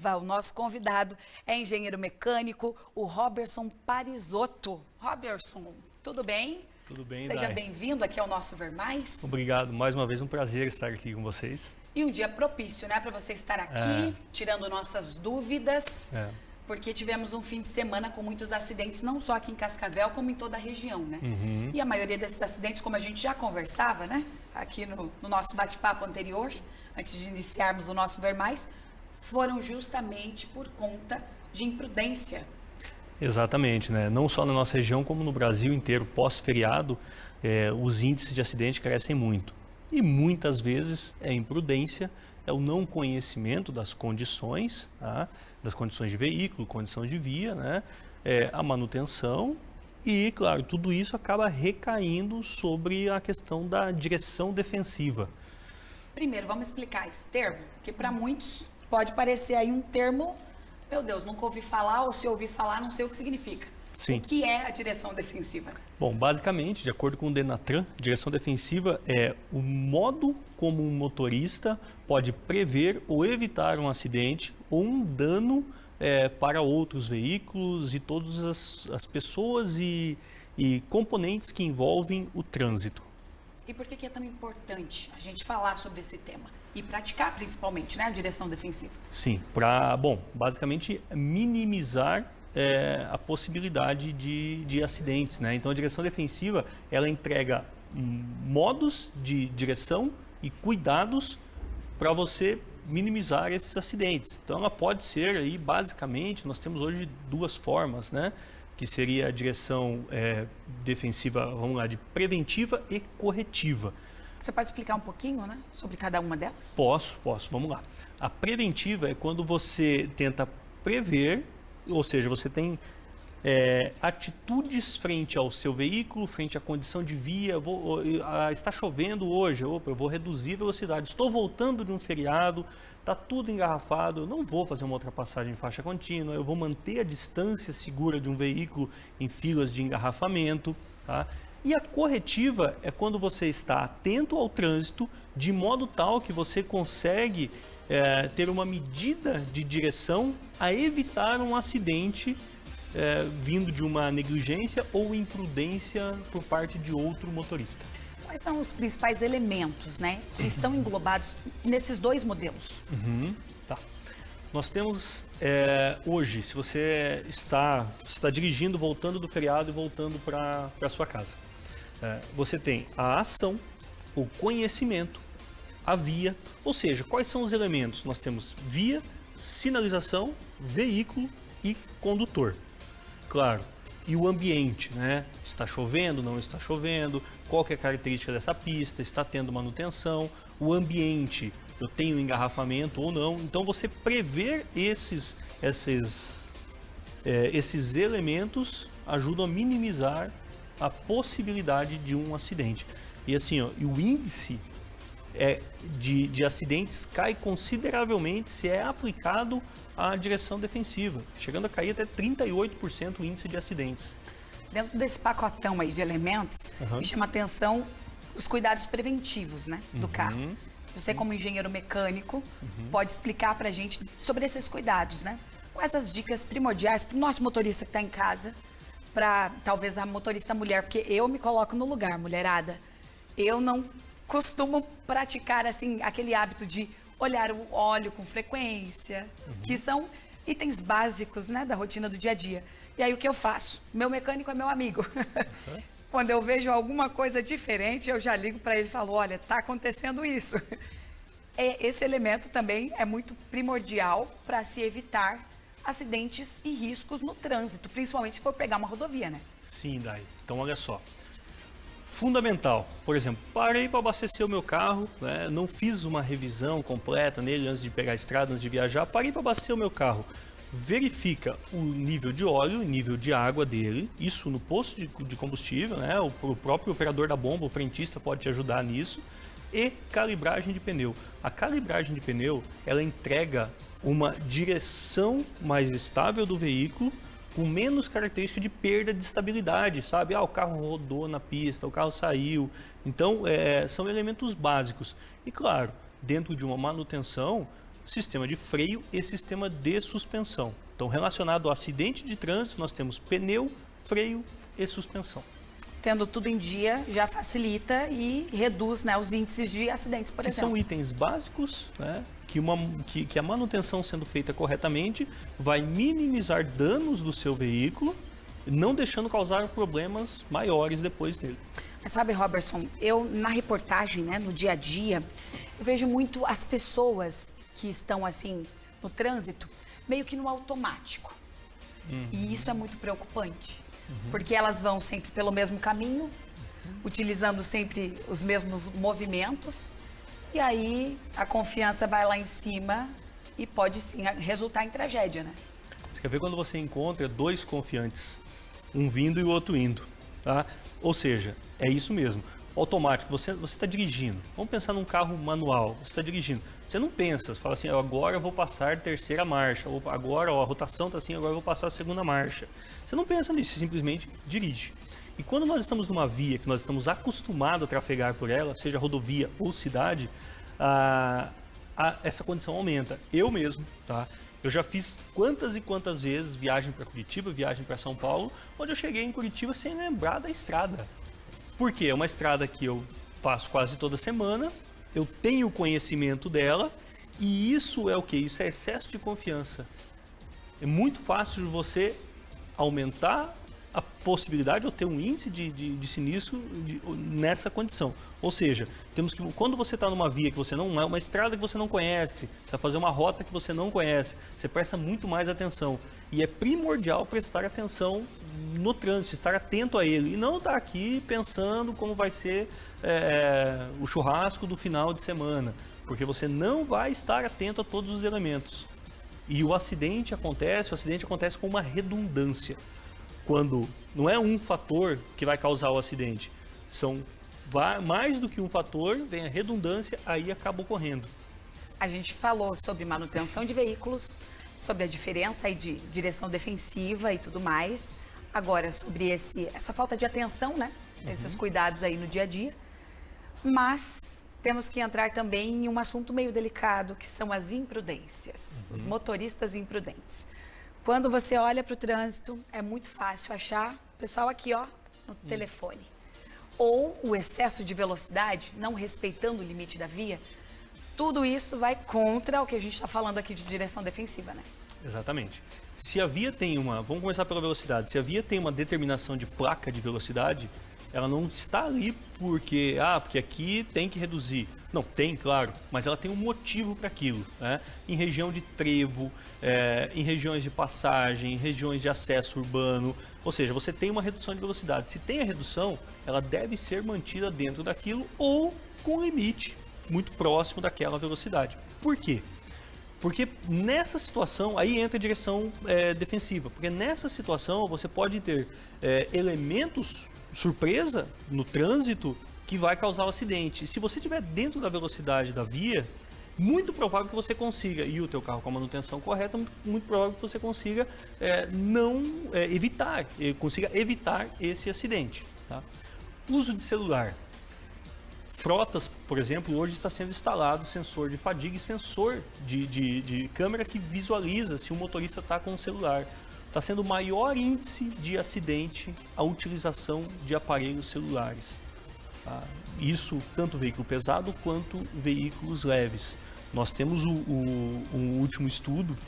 exclusiva. O nosso convidado é engenheiro mecânico, o Roberson Parisotto. Roberson, tudo bem? Tudo bem, Seja Dai. bem-vindo aqui ao nosso Ver Mais. Obrigado, mais uma vez um prazer estar aqui com vocês. E um dia propício, né, para você estar aqui, tirando nossas dúvidas, porque tivemos um fim de semana com muitos acidentes, não só aqui em Cascavel, como em toda a região, né? E a maioria desses acidentes, como a gente já conversava, né, aqui no nosso bate-papo anterior, antes de iniciarmos o nosso Ver Mais, foram justamente por conta de imprudência. Exatamente, né? Não só na nossa região, como no Brasil inteiro, pós-feriado, os índices de acidente crescem muito. E muitas vezes é imprudência, é o não conhecimento das condições, tá? Das condições de veículo, condições de via, né? A manutenção e, claro, tudo isso acaba recaindo sobre a questão da direção defensiva. Primeiro, vamos explicar esse termo, que para muitos pode parecer aí um termo, meu Deus, nunca ouvi falar, ou se ouvi falar, não sei o que significa. Sim. O que é a direção defensiva? Bom, basicamente, de acordo com o Denatran, direção defensiva é o modo como um motorista pode prever ou evitar um acidente ou um dano para outros veículos e todas as pessoas e componentes que envolvem o trânsito. E por que é tão importante a gente falar sobre esse tema? E praticar principalmente, né, a direção defensiva? Sim, basicamente minimizar a possibilidade de acidentes, né? Então a direção defensiva, ela entrega modos de direção e cuidados para você minimizar esses acidentes. Então ela pode ser aí, basicamente, nós temos hoje duas formas, né? Que seria a direção defensiva, vamos lá, de preventiva e corretiva. Você pode explicar um pouquinho, né, sobre cada uma delas? Posso, vamos lá. A preventiva é quando você tenta prever, ou seja, você tem atitudes frente ao seu veículo, frente à condição de via. Está chovendo hoje, eu vou reduzir a velocidade. Estou voltando de um feriado, está tudo engarrafado, eu não vou fazer uma ultrapassagem em faixa contínua, eu vou manter a distância segura de um veículo em filas de engarrafamento, tá? E a corretiva é quando você está atento ao trânsito, de modo tal que você consegue ter uma medida de direção a evitar um acidente vindo de uma negligência ou imprudência por parte de outro motorista. Quais são os principais elementos, né, que estão englobados nesses dois modelos? Tá. Nós temos hoje, se você está dirigindo, voltando do feriado e voltando para a sua casa, você tem a ação, o conhecimento, a via, ou seja, quais são os elementos? Nós temos via, sinalização, veículo e condutor. Claro, e o ambiente, né? Está chovendo, não está chovendo, qual que é a característica dessa pista, está tendo manutenção, o ambiente, eu tenho engarrafamento ou não. Então você prever esses elementos ajudam a minimizar a possibilidade de um acidente. E assim, e o índice de acidentes cai consideravelmente se é aplicado a direção defensiva, chegando a cair até 38% o índice de acidentes. Dentro desse pacotão aí de elementos, me chama a atenção os cuidados preventivos, né, do carro. Você, como engenheiro mecânico, pode explicar pra gente sobre esses cuidados, né? Quais as dicas primordiais para o nosso motorista que está em casa, para talvez a motorista mulher, porque eu me coloco no lugar, mulherada. Eu não costumo praticar assim aquele hábito de olhar o óleo com frequência, que são itens básicos, né, da rotina do dia a dia. E aí o que eu faço? Meu mecânico é meu amigo. Quando eu vejo alguma coisa diferente, eu já ligo para ele e falo, olha, está acontecendo isso. Esse elemento também é muito primordial para se evitar acidentes e riscos no trânsito, principalmente se for pegar uma rodovia, né? Sim, Dai. Então olha só. Fundamental, por exemplo, parei para abastecer o meu carro, né? Não fiz uma revisão completa nele antes de pegar a estrada, antes de viajar, parei para abastecer o meu carro. Verifica o nível de óleo, o nível de água dele, isso no posto de combustível, né? O próprio operador da bomba, o frentista pode te ajudar nisso. E calibragem de pneu. A calibragem de pneu, ela entrega uma direção mais estável do veículo, com menos característica de perda de estabilidade, sabe? O carro rodou na pista, o carro saiu. Então, são elementos básicos. E claro, dentro de uma manutenção, sistema de freio e sistema de suspensão. Então, relacionado ao acidente de trânsito, nós temos pneu, freio e suspensão. Tendo tudo em dia, já facilita e reduz, né, os índices de acidentes, por exemplo. São itens básicos, né, que a manutenção sendo feita corretamente vai minimizar danos do seu veículo, não deixando causar problemas maiores depois dele. Mas sabe, Robertson, eu na reportagem, né, no dia a dia, eu vejo muito as pessoas que estão assim no trânsito, meio que no automático. E isso é muito preocupante, porque elas vão sempre pelo mesmo caminho, utilizando sempre os mesmos movimentos, e aí a confiança vai lá em cima e pode sim resultar em tragédia, né? Você quer ver quando você encontra dois confiantes, um vindo e o outro indo, tá? Ou seja, é isso mesmo. Automático, você está dirigindo. Vamos pensar num carro manual, você está dirigindo. Você não pensa, você fala assim, agora eu vou passar terceira marcha, ou agora a rotação está assim, agora eu vou passar a segunda marcha. Você não pensa nisso, você simplesmente dirige. E quando nós estamos numa via que nós estamos acostumados a trafegar por ela, seja rodovia ou cidade, essa condição aumenta. Eu mesmo, tá? Eu já fiz quantas e quantas vezes viagem para Curitiba, viagem para São Paulo, onde eu cheguei em Curitiba sem lembrar da estrada. Por quê? É uma estrada que eu faço quase toda semana, eu tenho conhecimento dela, e isso é o quê? Isso é excesso de confiança. É muito fácil de você aumentar a possibilidade ou ter um índice de sinistro nessa condição. Ou seja, temos que, quando você está numa via que você não é, uma estrada que você não conhece, vai fazer uma rota que você não conhece, você presta muito mais atenção. E é primordial prestar atenção no trânsito, estar atento a ele. E não estar aqui pensando como vai ser o churrasco do final de semana. Porque você não vai estar atento a todos os elementos. E o acidente acontece com uma redundância. Quando não é um fator que vai causar o acidente, são mais do que um fator, vem a redundância, aí acaba ocorrendo. A gente falou sobre manutenção de veículos, sobre a diferença aí de direção defensiva e tudo mais. Agora, sobre essa falta de atenção, né? Esses cuidados aí no dia a dia. Mas temos que entrar também em um assunto meio delicado, que são as imprudências, os motoristas imprudentes. Quando você olha para o trânsito, é muito fácil achar o pessoal aqui, ó, no telefone. Ou o excesso de velocidade, não respeitando o limite da via. Tudo isso vai contra o que a gente está falando aqui de direção defensiva, né? Exatamente. Se a via tem vamos começar pela velocidade. Se a via tem uma determinação de placa de velocidade, ela não está ali porque aqui tem que reduzir. Não, tem, claro, mas ela tem um motivo para aquilo, né? Em região de trevo, em regiões de passagem, em regiões de acesso urbano, ou seja, você tem uma redução de velocidade. Se tem a redução, ela deve ser mantida dentro daquilo ou com limite muito próximo daquela velocidade. Por quê? Porque nessa situação, aí entra a direção defensiva, porque nessa situação você pode ter elementos surpresa no trânsito que vai causar o acidente. E se você estiver dentro da velocidade da via, muito provável que você consiga, e o teu carro com a manutenção correta, muito provável que você consiga evitar esse acidente. Tá? Uso de celular. Frotas, por exemplo, hoje está sendo instalado sensor de fadiga e sensor de câmera que visualiza se o motorista está com o celular. Está sendo o maior índice de acidente a utilização de aparelhos celulares. Tá? Isso tanto veículo pesado quanto veículos leves. Nós temos um último estudo,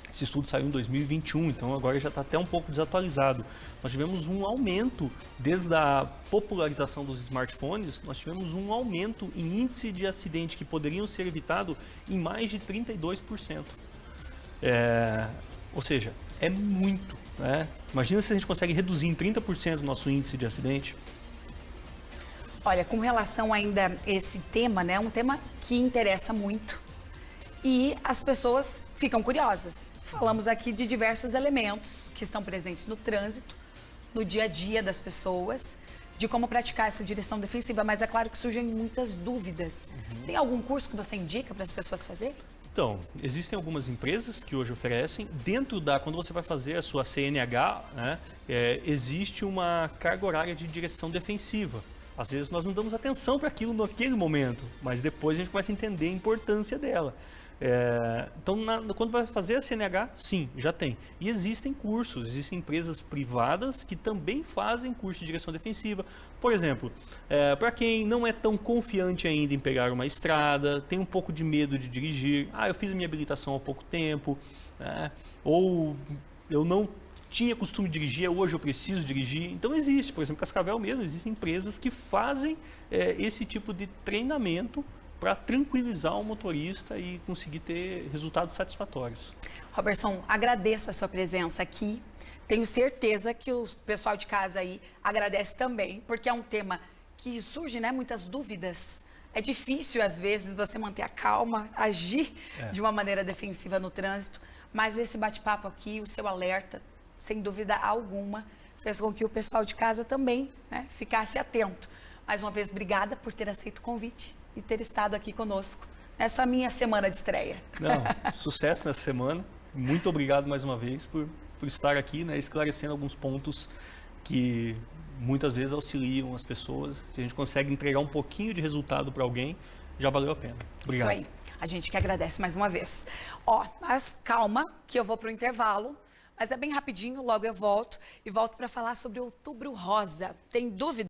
esse estudo saiu em 2021, então agora já está até um pouco desatualizado. Nós tivemos um aumento, desde a popularização dos smartphones, nós tivemos um aumento em índice de acidente que poderiam ser evitados em mais de 32%. Ou seja, é muito, né? Imagina se a gente consegue reduzir em 30% o nosso índice de acidente. Olha, com relação ainda a esse tema, né? Um tema que interessa muito e as pessoas ficam curiosas. Falamos aqui de diversos elementos que estão presentes no trânsito, no dia a dia das pessoas, de como praticar essa direção defensiva, mas é claro que surgem muitas dúvidas. Tem algum curso que você indica para as pessoas fazerem? Então, existem algumas empresas que hoje oferecem, quando você vai fazer a sua CNH, né, existe uma carga horária de direção defensiva. Às vezes nós não damos atenção para aquilo naquele momento, mas depois a gente começa a entender a importância dela. Então, quando vai fazer a CNH, sim, já tem. E existem cursos, existem empresas privadas que também fazem curso de direção defensiva. Por exemplo, para quem não é tão confiante ainda em pegar uma estrada, tem um pouco de medo de dirigir, eu fiz a minha habilitação há pouco tempo, ou eu não tinha costume de dirigir, hoje eu preciso dirigir. Então existe, por exemplo, Cascavel mesmo, existem empresas que fazem esse tipo de treinamento para tranquilizar o motorista e conseguir ter resultados satisfatórios. Robertson, agradeço a sua presença aqui. Tenho certeza que o pessoal de casa aí agradece também, porque é um tema que surge, né, muitas dúvidas. É difícil, às vezes, você manter a calma, agir de uma maneira defensiva no trânsito, mas esse bate-papo aqui, o seu alerta, sem dúvida alguma, fez com que o pessoal de casa também, né, ficasse atento. Mais uma vez, obrigada por ter aceito o convite e ter estado aqui conosco nessa minha semana de estreia. Sucesso nessa semana. Muito obrigado mais uma vez por estar aqui, né, esclarecendo alguns pontos que muitas vezes auxiliam as pessoas. Se a gente consegue entregar um pouquinho de resultado para alguém, já valeu a pena. Obrigado. Isso aí. A gente que agradece mais uma vez. Mas calma, que eu vou para o intervalo. Mas é bem rapidinho, logo eu volto. E volto para falar sobre o Outubro Rosa. Tem dúvida?